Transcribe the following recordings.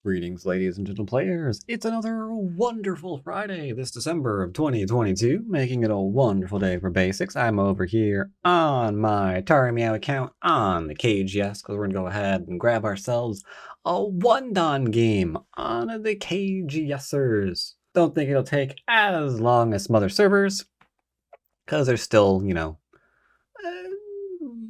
Greetings, ladies and gentle players. It's another wonderful Friday this December of 2022, making it a wonderful day for basics. I'm over here on my Meow account on the KGS because we're going to go ahead and grab ourselves a one-don game on the KGSers. Don't think it'll take as long as some other servers because there's still,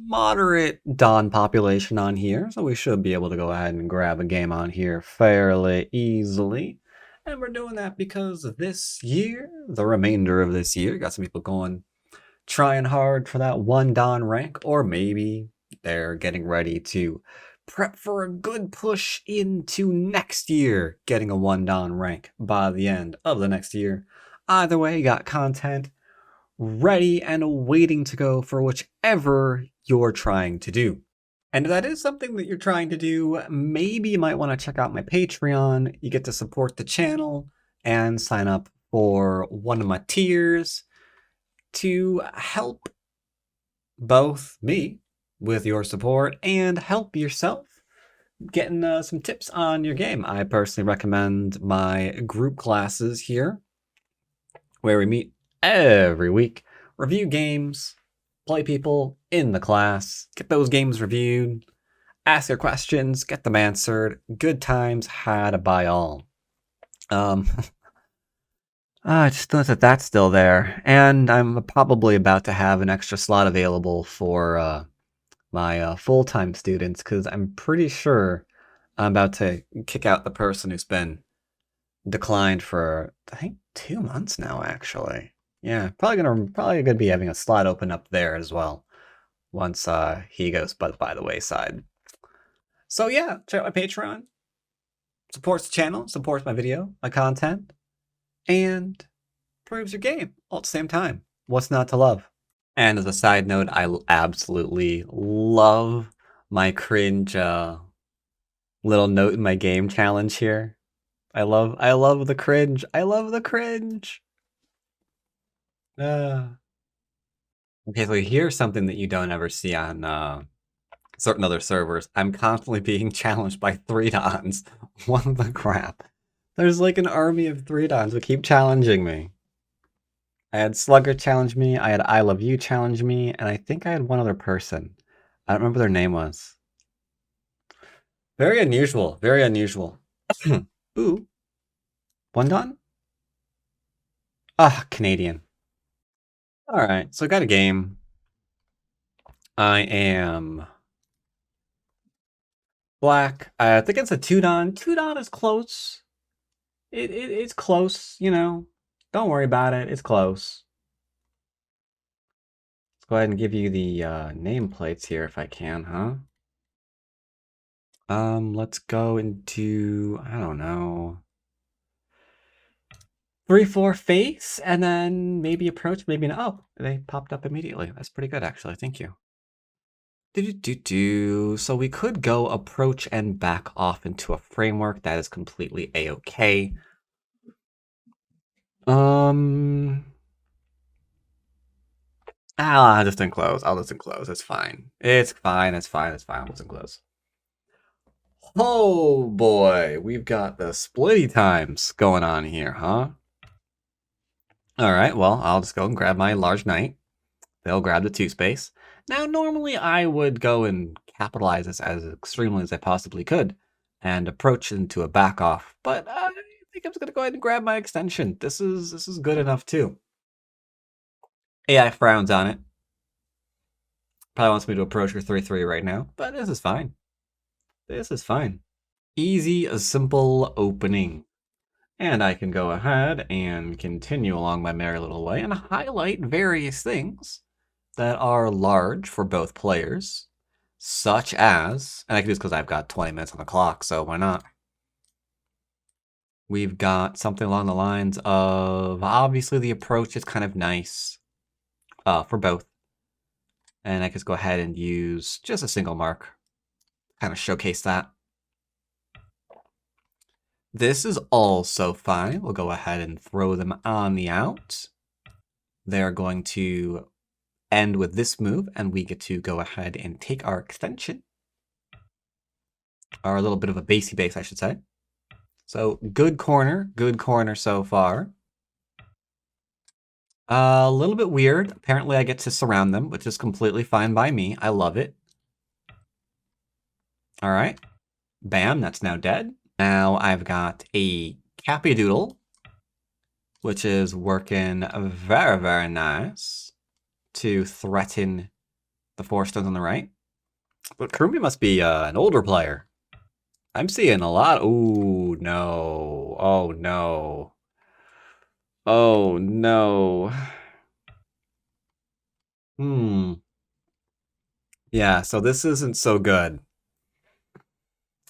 moderate Don population on here, so we should be able to go ahead and grab a game on here fairly easily. And we're doing that because this year, the remainder of this year, got some people trying hard for that one Don rank, or maybe they're getting ready to prep for a good push into next year, getting a one Don rank by the end of the next year. Either way, you got content ready and waiting to go for whichever you're trying to do. And if that is something that you're trying to do, maybe you might want to check out my Patreon. You get to support the channel and sign up for one of my tiers to help both me with your support and help yourself getting some tips on your game. I personally recommend my group classes here, where we meet every week, review games, play people in the class, get those games reviewed, ask your questions, get them answered. Good times had by all. I just noticed that that's still there, and I'm probably about to have an extra slot available for my full-time students, because I'm pretty sure I'm about to kick out the person who's been declined for, I think, 2 months now, actually. Yeah, probably gonna be having a slot open up there as well once he goes by the wayside. So yeah, check out my Patreon. Supports the channel, supports my video, my content, and improves your game all at the same time. What's not to love? And as a side note, I absolutely love my cringe little note in my game challenge here. I love the cringe. I love the cringe. Okay, so here's something that you don't ever see on certain other servers. I'm constantly being challenged by 3-dons. What the crap? There's like an army of 3-dons who keep challenging me. I had Slugger challenge me, I had I Love You challenge me, and I think I had one other person. I don't remember their name was. Very unusual, very unusual. Ooh. 1-don? Ah, Canadian. Alright, so I got a game. I am black. I think it's a 2-don. 2-don is close. It's close, you know. Don't worry about it. It's close. Let's go ahead and give you the nameplates here if I can, huh? Let's go into, I don't know, 3-4 face, and then maybe approach, maybe not. Oh, they popped up immediately. That's pretty good, actually. Thank you. So we could go approach and back off into a framework. That is completely a-okay. I'll just enclose. I'll just enclose. It's fine. It's fine. It's fine. It's fine. I'll just enclose. Oh boy, we've got the splitty times going on here, huh? Alright, well, I'll just go and grab my large knight. They'll grab the 2 space. Now, normally I would go and capitalize this as extremely as I possibly could and approach into a back off, but I think I'm just gonna go ahead and grab my extension. This is good enough too. AI frowns on it. Probably wants me to approach her 3-3 right now, but this is fine. This is fine. Easy, a simple opening. And I can go ahead and continue along my merry little way and highlight various things that are large for both players, such as, and I can do this because I've got 20 minutes on the clock, so why not? We've got something along the lines of, obviously the approach is kind of nice for both. And I can just go ahead and use just a single mark, kind of showcase that. This is also fine. We'll go ahead and throw them on the out. They're going to end with this move, and we get to go ahead and take our extension. Or a little bit of a basey base, I should say. So good corner so far. A little bit weird. Apparently I get to surround them, which is completely fine by me. I love it. All right. Bam, that's now dead. Now I've got a Cappy Doodle, which is working very, very nice to threaten the 4 stones on the right. But Kurumi must be an older player. I'm seeing a lot. Ooh, no. Oh, no. Oh, no. Yeah, so this isn't so good.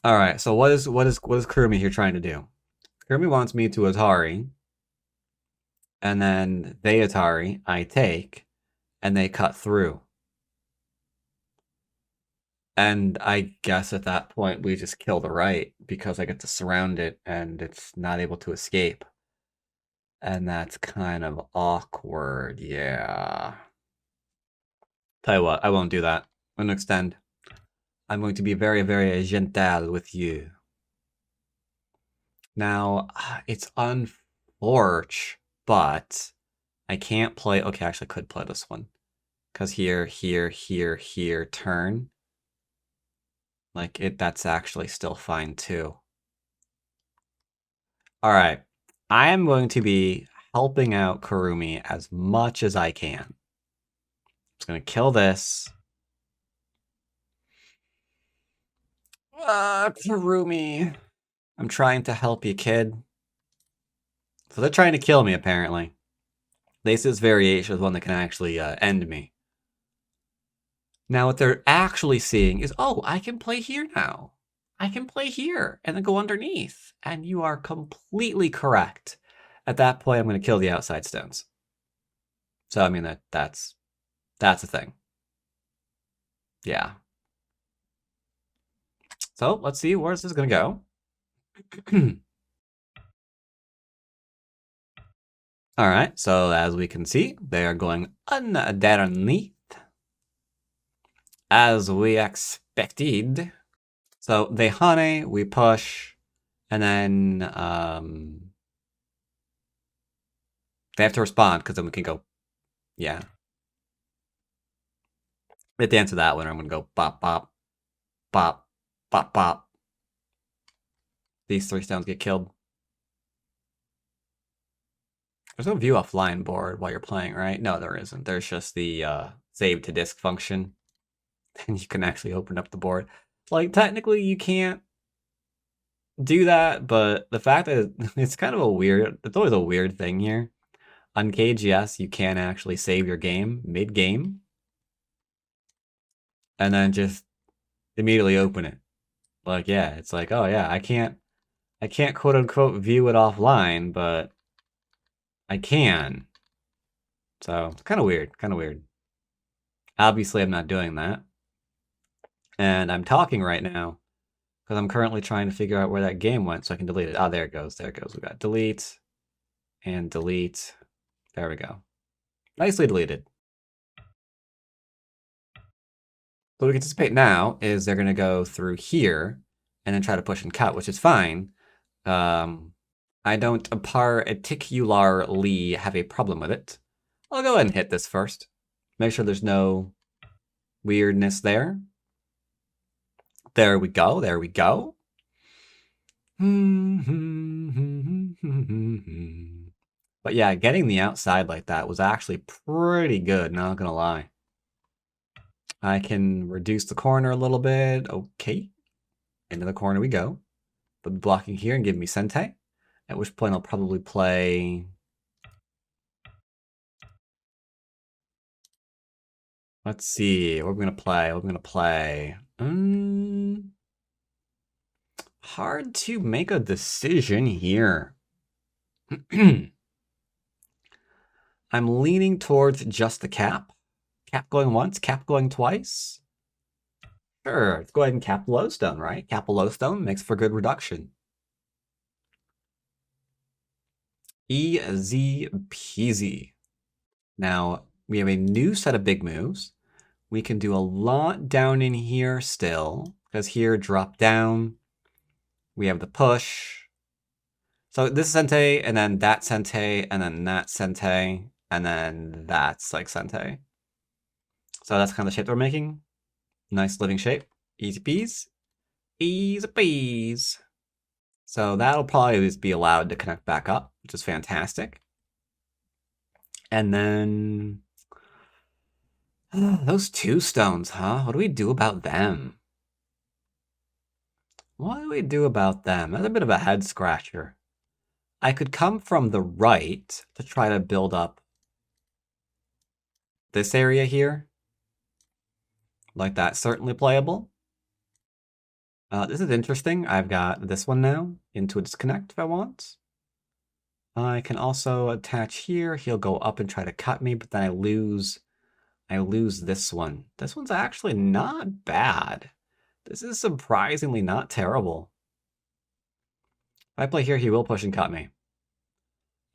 All right, so what is Kurumi here trying to do? Kurumi wants me to Atari, and then they Atari, I take, and they cut through. And I guess at that point we just kill the right because I get to surround it and it's not able to escape. And that's kind of awkward, yeah. Tell you what, I won't do that. I'm gonna extend. I'm going to be very, very gentle with you. Now, it's unfortunate, but I can't play. Okay, actually, I could play this one. Because here, turn. Like, that's actually still fine, too. Alright. I am going to be helping out Kurumi as much as I can. I'm just going to kill this. Kurumi. I'm trying to help you, kid. So they're trying to kill me, apparently. This variation is one that can actually end me. Now, what they're actually seeing is, oh, I can play here now. I can play here and then go underneath. And you are completely correct. At that point, I'm going to kill the outside stones. So, I mean, that's a thing. Yeah. So, let's see where this is going to go. All right, so as we can see, they are going underneath. As we expected. So they honey, we push, and then they have to respond because then we can go, yeah. At the end of that one, I'm gonna go bop bop, bop, bop bop. These 3 stones get killed. There's no view offline board while you're playing, right? No, there isn't. There's just the save to disk function, and you can actually open up the board. Like technically, you can't do that, but the fact that it's kind of a weird. It's always a weird thing here. On KGS, you can actually save your game mid-game and then just immediately open it. Like, yeah, it's like, oh yeah, I can't quote unquote view it offline, but I can. So it's kind of weird. Obviously, I'm not doing that. And I'm talking right now because I'm currently trying to figure out where that game went so I can delete it. Oh, there it goes. There it goes. We got delete and delete. There we go. Nicely deleted. What we can anticipate now is they're going to go through here and then try to push and cut, which is fine. I don't particularly have a problem with it. I'll go ahead and hit this first. Make sure there's no weirdness there. There we go. There we go. But yeah, getting the outside like that was actually pretty good, not gonna lie. I can reduce the corner a little bit. Okay. Into the corner we go. But blocking here and give me Sente. At which point I'll probably play... Let's see. What are we going to play? Hard to make a decision here. I'm leaning towards just the cap. Cap going once, cap going twice. Sure, let's go ahead and cap lowstone, right? Cap a lowstone makes for good reduction. Easy peasy. Now, we have a new set of big moves. We can do a lot down in here still, because here, drop down. We have the push. So this is Sente, and then that Sente, and then that Sente, and then that's like Sente. So that's kind of the shape that we're making. Nice living shape. Easy peas. Easy peas. So that'll probably just be allowed to connect back up, which is fantastic. And then those two stones, huh? What do we do about them? What do we do about them? That's a bit of a head scratcher. I could come from the right to try to build up this area here. Like that's certainly playable. This is interesting. I've got this one now into a disconnect if I want. I can also attach here. He'll go up and try to cut me, but then I lose this one. This one's actually not bad. This is surprisingly not terrible. If I play here, he will push and cut me.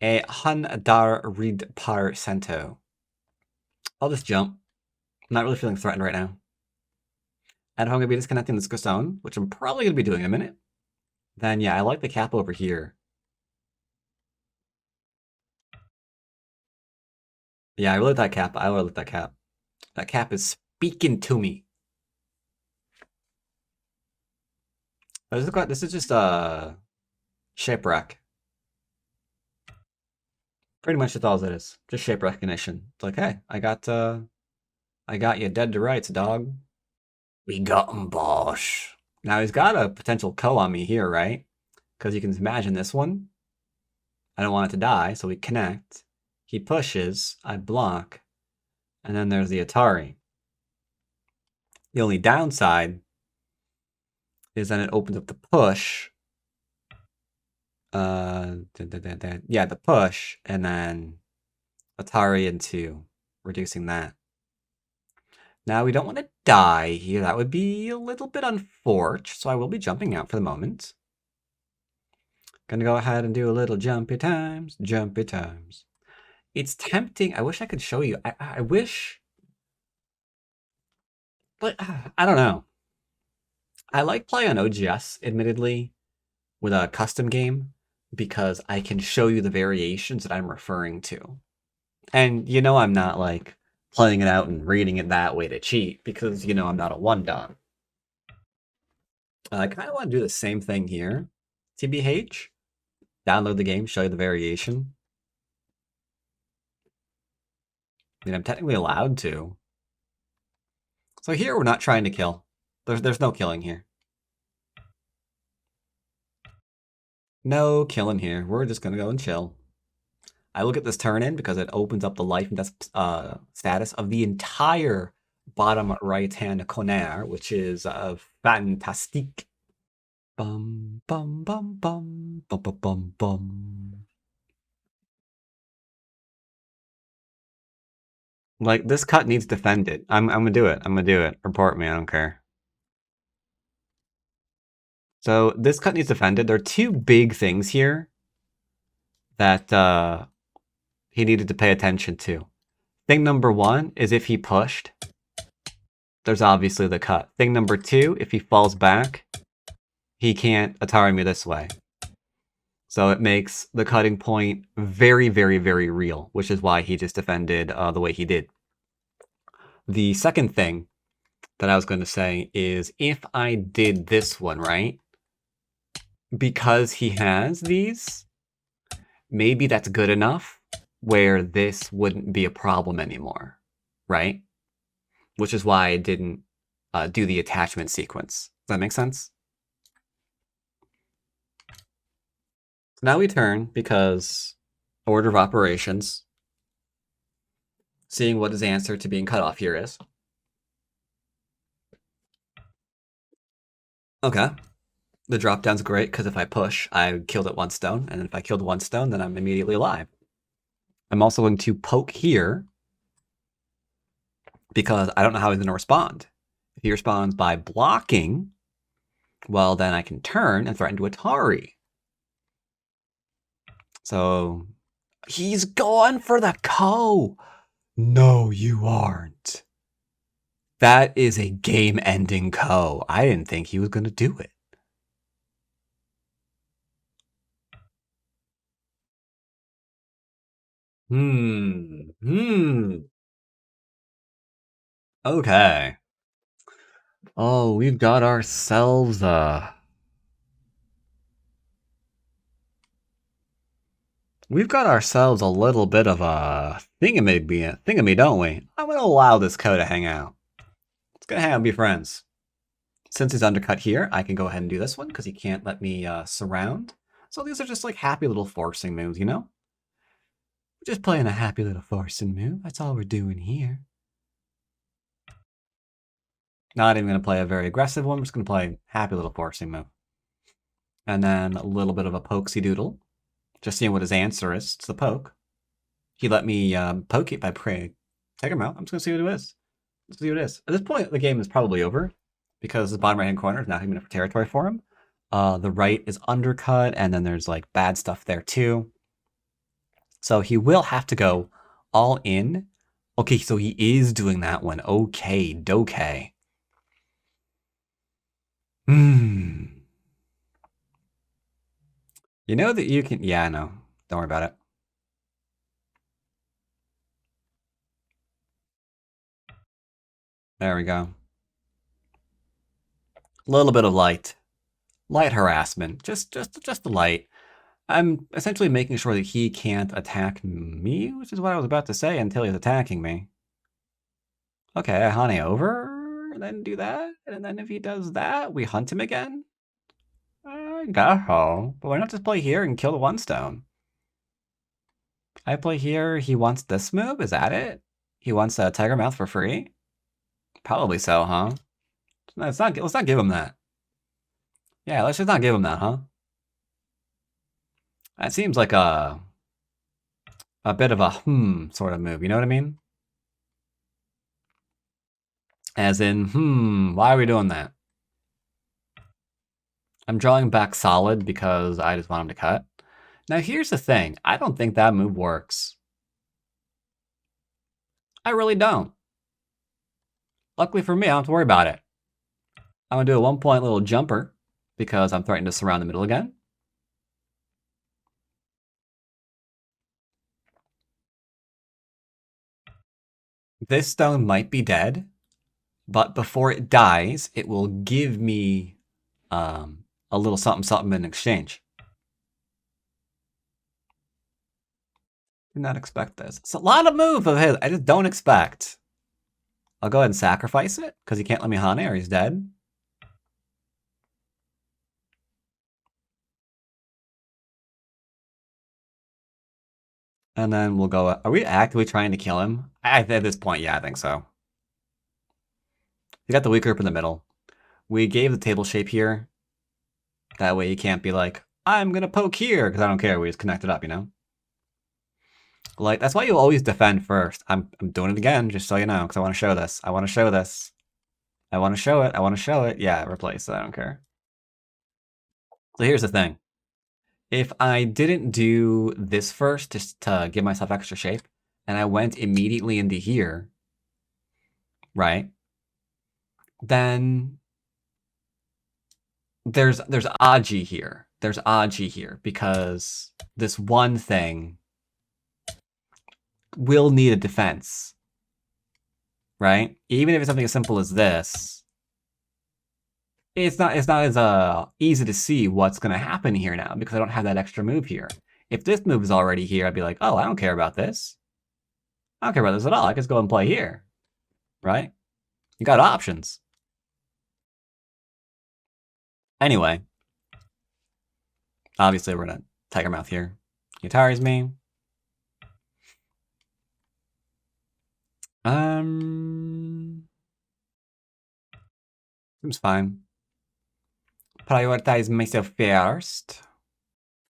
100%. I'll just jump. I'm not really feeling threatened right now. And if I'm going to be disconnecting this stone, which I'm probably going to be doing in a minute, then yeah, I like the cap over here. Yeah, I really like that cap. I really like that cap. That cap is speaking to me. This is just a shipwreck. Pretty much that's all it is. Just shape recognition. It's like, hey, I got you dead to rights, dog. We got him, boss. Now he's got a potential co on me here, right? Because you can imagine this one. I don't want it to die, so we connect. He pushes, I block, and then there's the Atari. The only downside is then it opens up the push. Yeah, the push, and then Atari into reducing that. Now we don't want to die here. That would be a little bit unfortunate, so I will be jumping out for the moment. Gonna go ahead and do a little jumpy times, jumpy times. It's tempting. I wish I could show you. I wish, but I don't know. I like playing on OGS, admittedly, with a custom game because I can show you the variations that I'm referring to. And you know I'm not like playing it out and reading it that way to cheat because you know I'm not a one-don. I kind of want to do the same thing here. TBH, download the game, show you the variation. I mean, I'm technically allowed to. So here we're not trying to kill. There's no killing here. No killing here. We're just gonna go and chill. I look at this turn in because it opens up the life and death status of the entire bottom right hand corner, which is fantastic. Bum bum bum bum bum bum bum bum. Like this cut needs defended. I'm gonna do it. I'm gonna do it. Report me. I don't care. So this cut needs defended. There are two big things here that he needed to pay attention to. Thing number one is if he pushed, there's obviously the cut. Thing number two, if he falls back, he can't Atari me this way. So it makes the cutting point very, very, very real, which is why he just defended the way he did. The second thing that I was going to say is if I did this one, right? Because he has these, maybe that's good enough where this wouldn't be a problem anymore, right? Which is why I didn't do the attachment sequence. Does that make sense? So now we turn because order of operations, seeing what his answer to being cut off here is. Okay. The drop down's great because if I push, I killed at one stone, and if I killed one stone, then I'm immediately alive. I'm also going to poke here because I don't know how he's going to respond. If he responds by blocking, well, then I can turn and threaten to Atari. So he's gone for the Ko. No, you aren't. That is a game-ending Ko. I didn't think he was going to do it. Okay. Oh, we've got ourselves a little bit of a thingamy, don't we? I'm gonna allow this Co to hang out. It's gonna hang out and be friends. Since he's undercut here, I can go ahead and do this one because he can't let me surround. So these are just like happy little forcing moves, you know? We're just playing a happy little forcing move. That's all we're doing here. Not even going to play a very aggressive one. We're just going to play a happy little forcing move. And then a little bit of a pokesy doodle. Just seeing what his answer is. It's the poke. He let me poke it by prey. Take him out. I'm just going to see what it is. Let's see what it is. At this point, the game is probably over because the bottom right-hand corner is now having enough territory for him. The right is undercut, and then there's like bad stuff there too. So he will have to go all in. Okay, so he is doing that one. Okay, dokay. You know that you can... Yeah, I know. Don't worry about it. There we go. A little bit of light harassment. Just the light. I'm essentially making sure that he can't attack me, which is what I was about to say until he's attacking me. Okay, I honey over, then do that, and then if he does that, we hunt him again? I guess so. But why not just play here and kill the one stone? I play here, he wants this move? Is that it? He wants a Tiger Mouth for free? Probably so, huh? Let's not give him that. Yeah, let's just not give him that, huh? That seems like a bit of a sort of move, you know what I mean? As in, why are we doing that? I'm drawing back solid because I just want him to cut. Now here's the thing, I don't think that move works. I really don't. Luckily for me, I don't have to worry about it. I'm gonna do a 1-point little jumper because I'm threatening to surround the middle again. This stone might be dead, but before it dies, it will give me a little something something in exchange. Did not expect this. It's a lot of move of his. I just don't expect. I'll go ahead and sacrifice it because he can't let me honey or he's dead. And then we'll go. Are we actively trying to kill him? At this point, yeah, I think so. He got the weak group in the middle. We gave the table shape here. That way he can't be like, I'm gonna poke here because I don't care. We just connect it up, you know. Like that's why you always defend first. I'm doing it again, just so you know, because I want to show this. I want to show this. I want to show it. I want to show it. Yeah, replace. I don't care. So here's the thing. If I didn't do this first just to give myself extra shape, and I went immediately into here, right? Then there's Aji here. There's Aji here because this one thing will need a defense, right? Even if it's something as simple as this, it's not as easy to see what's going to happen here now because I don't have that extra move here. If this move is already here, I'd be like, oh, I don't care about this. I don't care about this at all. I can just go and play here, right? You got options. Anyway, obviously we're gonna Tiger Mouth here. He tires me. Seems fine. Prioritize myself first.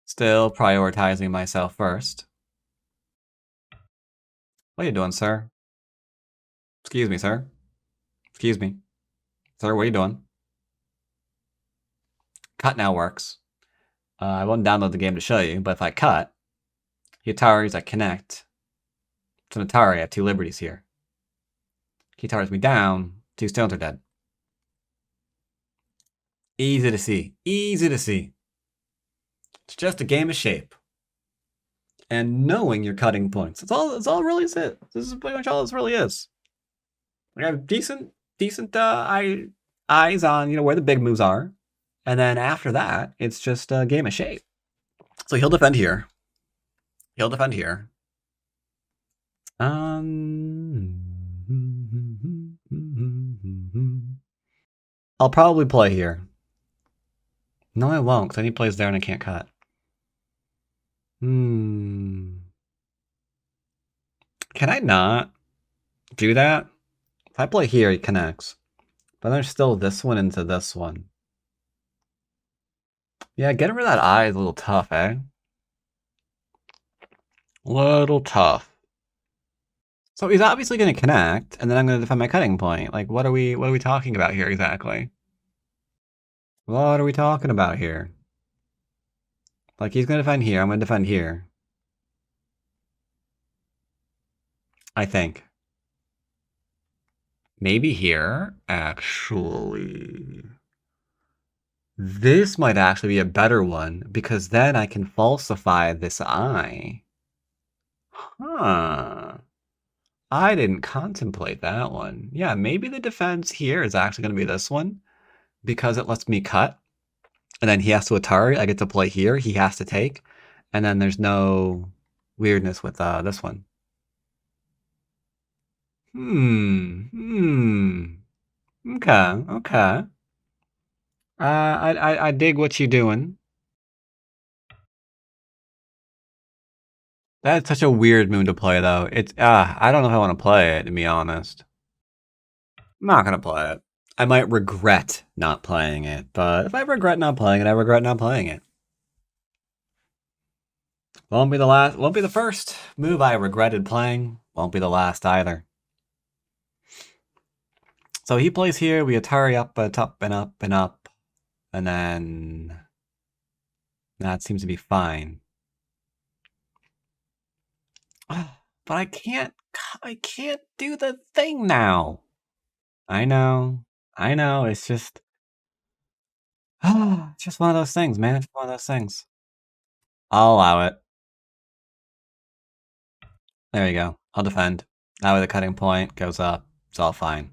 Still prioritizing myself first. What are you doing, sir? Excuse me, sir. Excuse me. Sir, what are you doing? Cut now works. I won't download the game to show you, but if I cut, Hitaris, I connect. It's an Atari, I have 2 liberties here. Hitaris me down, 2 stones are dead. Easy to see. Easy to see. It's just a game of shape. and knowing your cutting points. That's all it really is. This is pretty much all this really is. I have decent eyes on where the big moves are, and then after that, it's just a game of shape. So he'll defend here. He'll defend here. I'll probably play here. No, I won't, because then he plays there and I can't cut. Can I not do that? If I play here, he connects. But there's still this one into this one. Yeah, getting rid of that eye is a little tough, eh? Little tough. So he's obviously going to connect, and then I'm going to defend my cutting point. Like, what are we talking about here exactly? What are we talking about here? Like, he's going to defend here. I'm going to defend here. I think. Maybe here, actually. This might actually be a better one, because then I can falsify this eye. Huh. I didn't contemplate that one. Yeah, maybe the defense here is actually going to be this one, because it lets me cut. And then he has to Atari. I get to play here. He has to take. And then there's no weirdness with this one. Okay, okay. I dig what you're doing. That's such a weird moon to play, though. It's I don't know if I want to play it, to be honest. I'm not gonna play it. I might regret not playing it, but if I regret not playing it, I regret not playing it. Won't be the last. Won't be the first move I regretted playing. Won't be the last either. So he plays here. We Atari up, up, and up, and up, and then that seems to be fine. But I can't. I can't do the thing now. I know. I know. It's just. It's just one of those things, man. It's one of those things. I'll allow it. There you go. I'll defend. That way the cutting point goes up. It's all fine.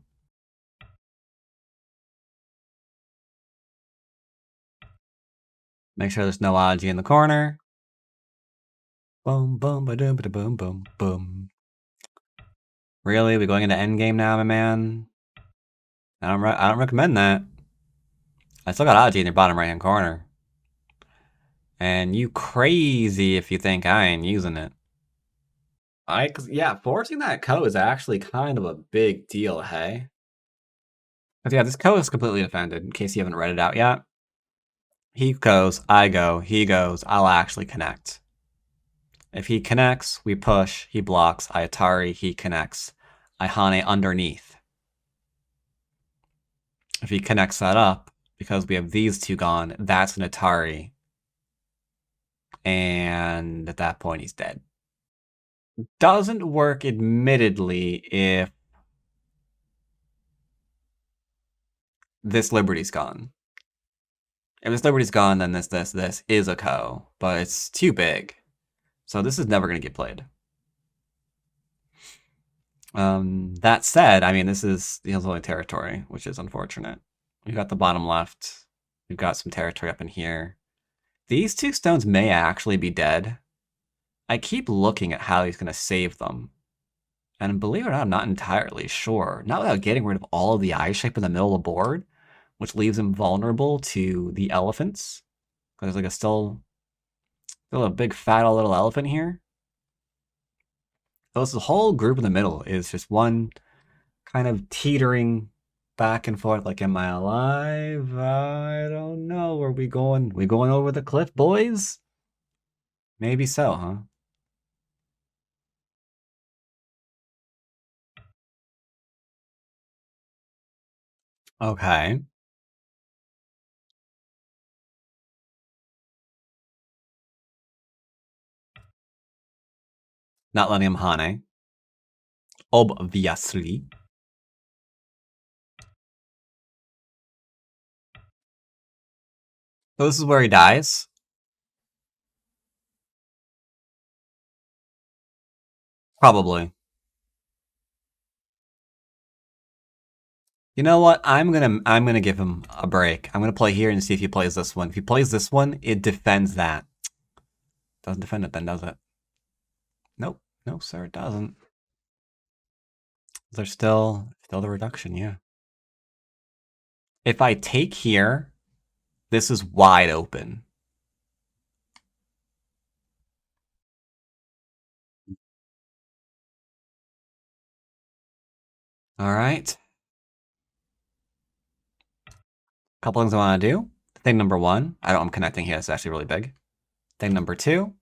Make sure there's no Aji in the corner. Boom, boom, ba-doom, ba-da-boom, boom, boom. Really? We going into endgame now, my man? I don't recommend that. I still got Aji in your bottom right-hand corner. And you crazy if you think I ain't using it. Yeah, forcing that ko is actually kind of a big deal, hey? But yeah, this ko is completely defended, in case you haven't read it out yet. He goes, I go, he goes, I'll actually connect. If he connects, we push, he blocks, I Atari, he connects. I Hane underneath. If he connects that up, because we have these two gone, that's an Atari. And at that point, he's dead. Doesn't work, admittedly, if this Liberty's gone. If this Liberty's gone, then this is a ko, but it's too big. So this is never going to get played. That said, I mean, this is the only territory, which is unfortunate. We've got the bottom left. We've got some territory up in here. These two stones may actually be dead. I keep looking at how he's going to save them. And believe it or not, I'm not entirely sure. Not without getting rid of all of the eye shape in the middle of the board, which leaves him vulnerable to the elephants. There's like still a big fat little elephant here. So this whole group in the middle is just one kind of teetering back and forth. Like, am I alive? I don't know. Are we going? We going over the cliff, boys? Maybe so, huh? Okay. Not letting him Hane. Obviously. So this is where he dies. Probably. You know what? I'm gonna give him a break. I'm gonna play here and see if he plays this one. If he plays this one, it defends that. Doesn't defend it then, does it? Nope. No, sir, it doesn't. There's still the reduction, yeah. If I take here, this is wide open. All right. Couple things I want to do. Thing number one, I'm connecting here. It's actually really big. Thing number two,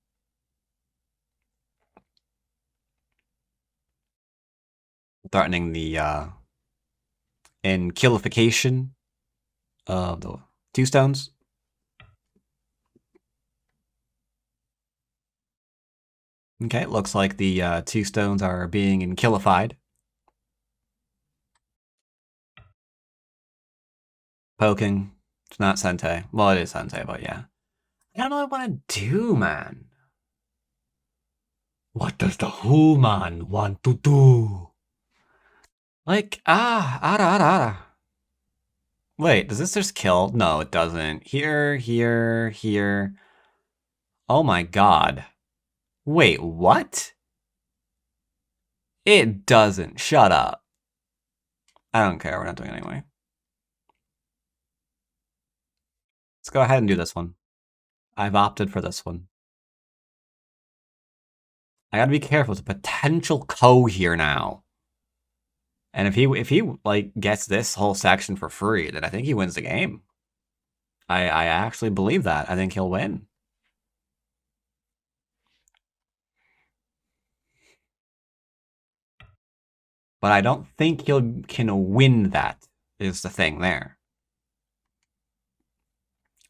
threatening the enkillification of the two stones. Okay, looks like the two stones are being enkillified. Poking. It's not Sente. Well, it is Sente, but yeah. I don't know what I want to do, man. What does the who man want to do? Like, ara. Wait, does this just kill? No, it doesn't. Here. Oh my god. Wait, what? It doesn't. Shut up. I don't care. We're not doing it anyway. Let's go ahead and do this one. I've opted for this one. I gotta be careful. It's a potential co here now. And if he like gets this whole section for free, then I think he wins the game. I actually believe that. I think he'll win. But I don't think he can win that, is the thing there.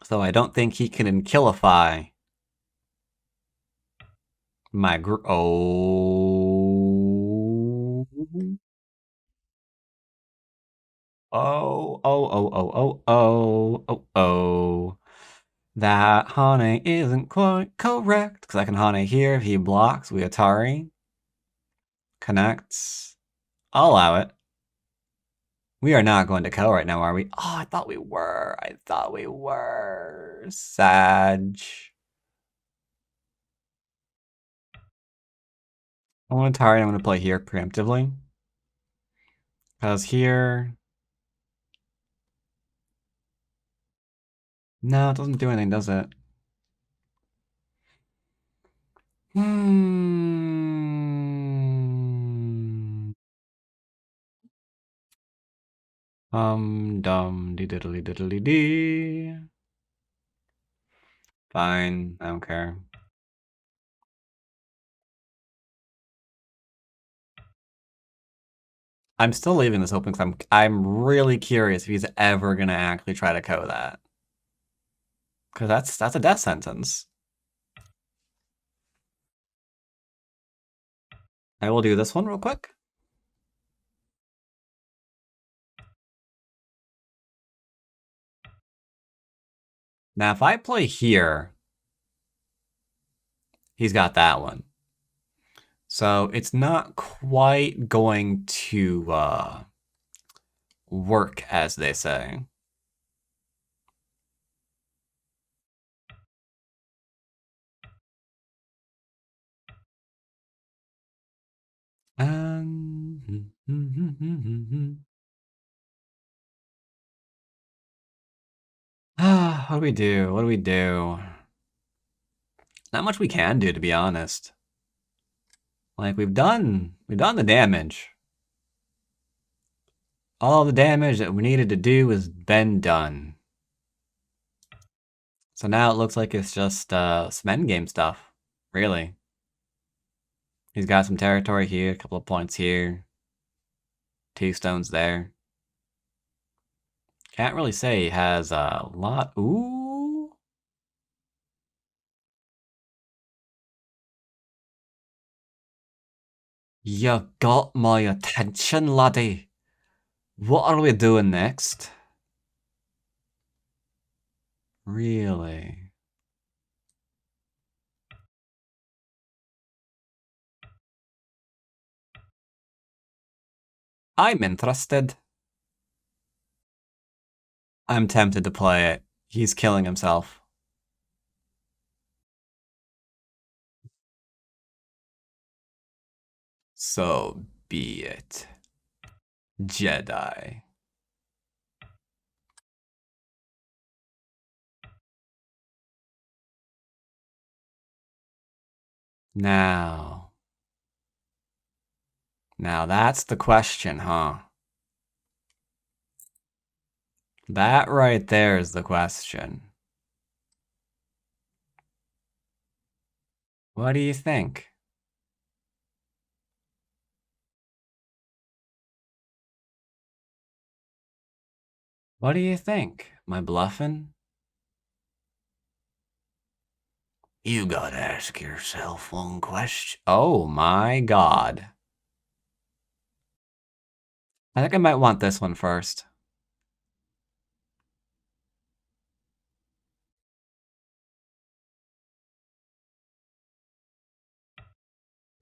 So I don't think he can enkillify my group. Oh. Oh. That Hane isn't quite correct. Because I can Hane here. If he blocks, we Atari. Connects. I'll allow it. We are not going to kill right now, are we? Oh, I thought we were. Sag. I want to Atari. I'm going to play here preemptively. Because here... No, it doesn't do anything, does it? Dum, dee diddly diddly dee. Fine, I don't care. I'm still leaving this open because I'm really curious if he's ever gonna actually try to KO that. Because that's a death sentence. I will do this one real quick. Now, if I play here, he's got that one. So it's not quite going to work, as they say. What do we do? What do we do? Not much we can do, to be honest. Like we've done the damage. All the damage that we needed to do has been done. So now it looks like it's just some endgame stuff, really. He's got some territory here, a couple of points here, 2 stones there. Can't really say he has a lot. Ooh. You got my attention, laddie. What are we doing next? Really? I'm interested. I'm tempted to play it. He's killing himself. So be it. Jedi. Now. Now that's the question, huh? That right there is the question. What do you think? What do you think? Am I bluffing? You gotta ask yourself one question. Oh my god. I think I might want this one first.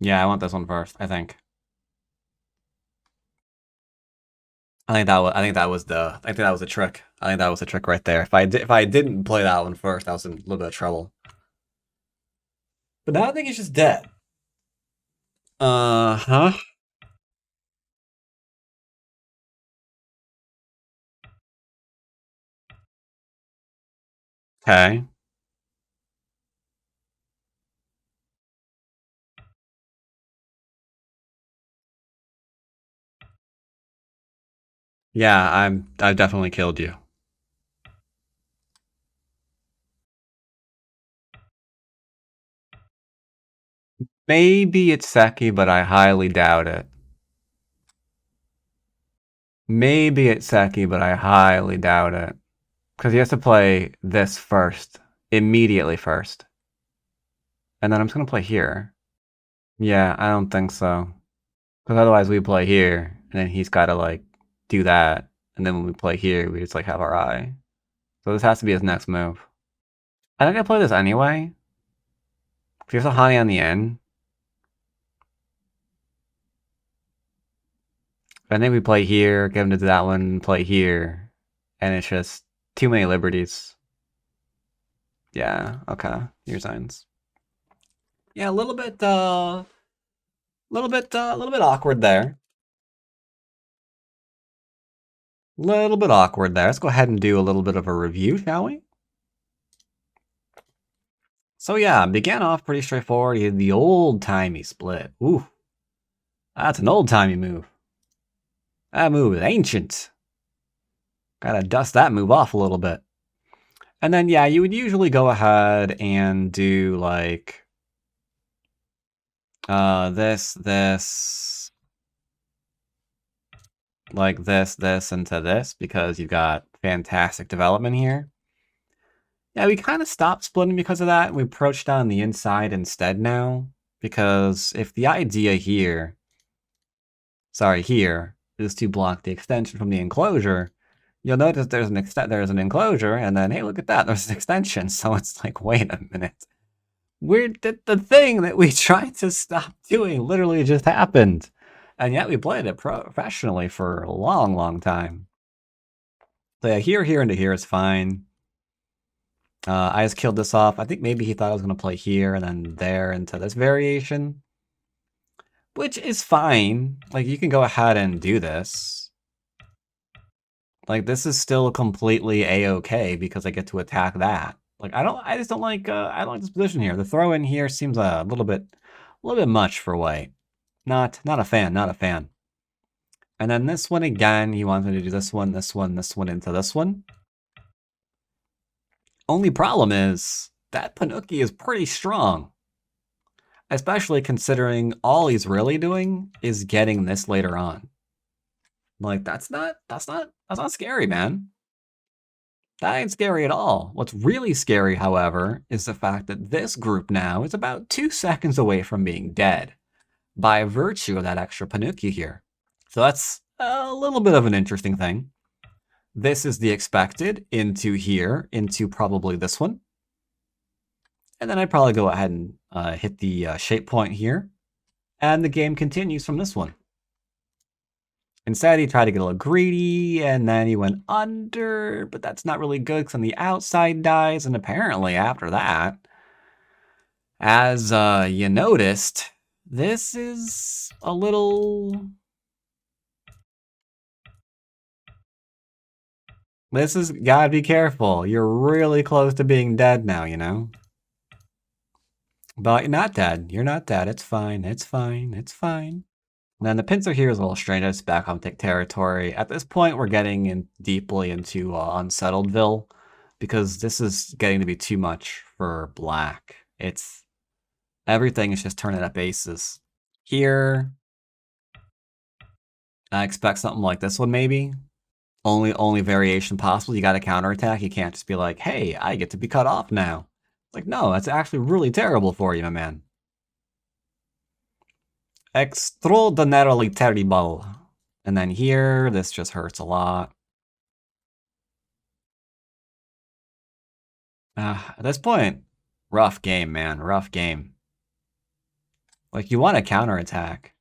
Yeah, I want this one first, I think. I think that was the trick. I think that was the trick right there. If I didn't play that one first, I was in a little bit of trouble. But now I think he's just dead. Huh? Okay. Yeah, I've definitely killed you. Maybe it's Seki, but I highly doubt it. Maybe it's Seki, but I highly doubt it. Because he has to play this first. Immediately first. And then I'm just gonna play here. Yeah, I don't think so. Because otherwise we play here, and then he's gotta like do that. And then when we play here, we just like have our eye. So this has to be his next move. I think I play this anyway. If he has a honey on the end, I think we play here, get him to do that one, play here. And it's just too many liberties. Yeah, okay. Your signs. Yeah, a little bit awkward there. Little bit awkward there. Let's go ahead and do a little bit of a review, shall we? So yeah, began off pretty straightforward. He had the old-timey split. Ooh, that's an old-timey move. That move is ancient. Gotta dust that move off a little bit. And then, yeah, you would usually go ahead and do, like, this, like this into this, because you've got fantastic development here. Yeah, we kind of stopped splitting because of that. We approached on the inside instead now, because if the idea here, here, is to block the extension from the enclosure, you'll notice there's an enclosure, and then, hey, look at that, there's an extension. So it's like, wait a minute. The thing that we tried to stop doing literally just happened. And yet we played it professionally for a long, long time. So yeah, here, into here is fine. I just killed this off. I think maybe he thought I was going to play here and then there into this variation. Which is fine. Like, you can go ahead and do this. Like, this is still completely a-okay because I get to attack that. Like, I just don't like, I don't like this position here. The throw in here seems a little bit much for white. Not a fan, not a fan. And then this one again, he wants me to do this one into this one. Only problem is, that Panuki is pretty strong. Especially considering all he's really doing is getting this later on. Like, that's not scary, man. That ain't scary at all. What's really scary, however, is the fact that this group now is about 2 seconds away from being dead, by virtue of that extra Panuki here. So that's a little bit of an interesting thing. This is the expected into here, into probably this one. And then I'd probably go ahead and hit the shape point here. And the game continues from this one. Instead, he tried to get a little greedy, and then he went under, but that's not really good because then the outside dies, and apparently after that, as you noticed, this is a little... This is... Gotta be careful. You're really close to being dead now, you know? But you're not dead. You're not dead. It's fine. It's fine. It's fine. And then the pincer here is a little strange. It's back on tick territory. At this point, we're getting in deeply into Unsettledville because this is getting to be too much for black. It's... Everything is just turning up aces. Here, I expect something like this one, maybe. Only variation possible. You got to counterattack. You can't just be like, hey, I get to be cut off now. Like, no, that's actually really terrible for you, my man. Extraordinarily terrible. And then here, this just hurts a lot. At this point, rough game, man. Rough game. Like, you want to counterattack,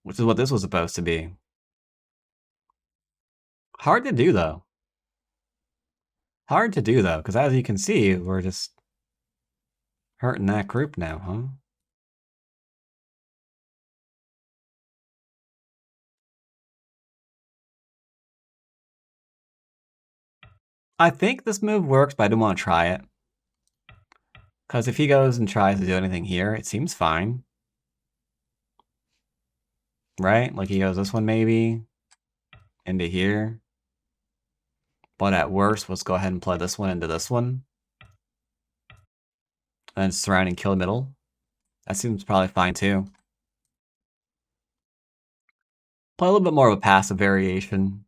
which is what this was supposed to be. Hard to do, though. Hard to do, though, because as you can see, we're just hurting that group now, huh? I think this move works, but I don't want to try it. Because if he goes and tries to do anything here, it seems fine. Right? Like he goes this one maybe, into here. But at worst, let's go ahead and play this one into this one. And surrounding kill middle. That seems probably fine too. Play a little bit more of a passive variation.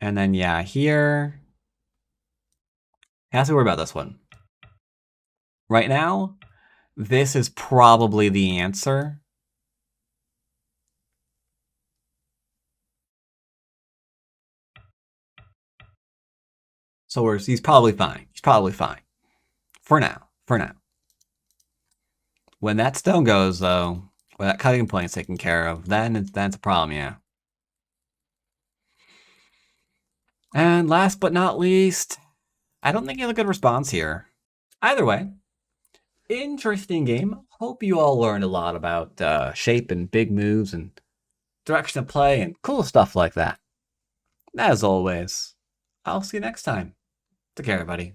And then, yeah, here. Has to worry about this one. Right now, this is probably the answer. So he's probably fine. He's probably fine. For now. For now. When that stone goes, though, when that cutting point is taken care of, then it's a problem, yeah. And last but not least, I don't think you have a good response here. Either way, interesting game. Hope you all learned a lot about shape and big moves and direction of play and cool stuff like that. As always, I'll see you next time. Take care, everybody.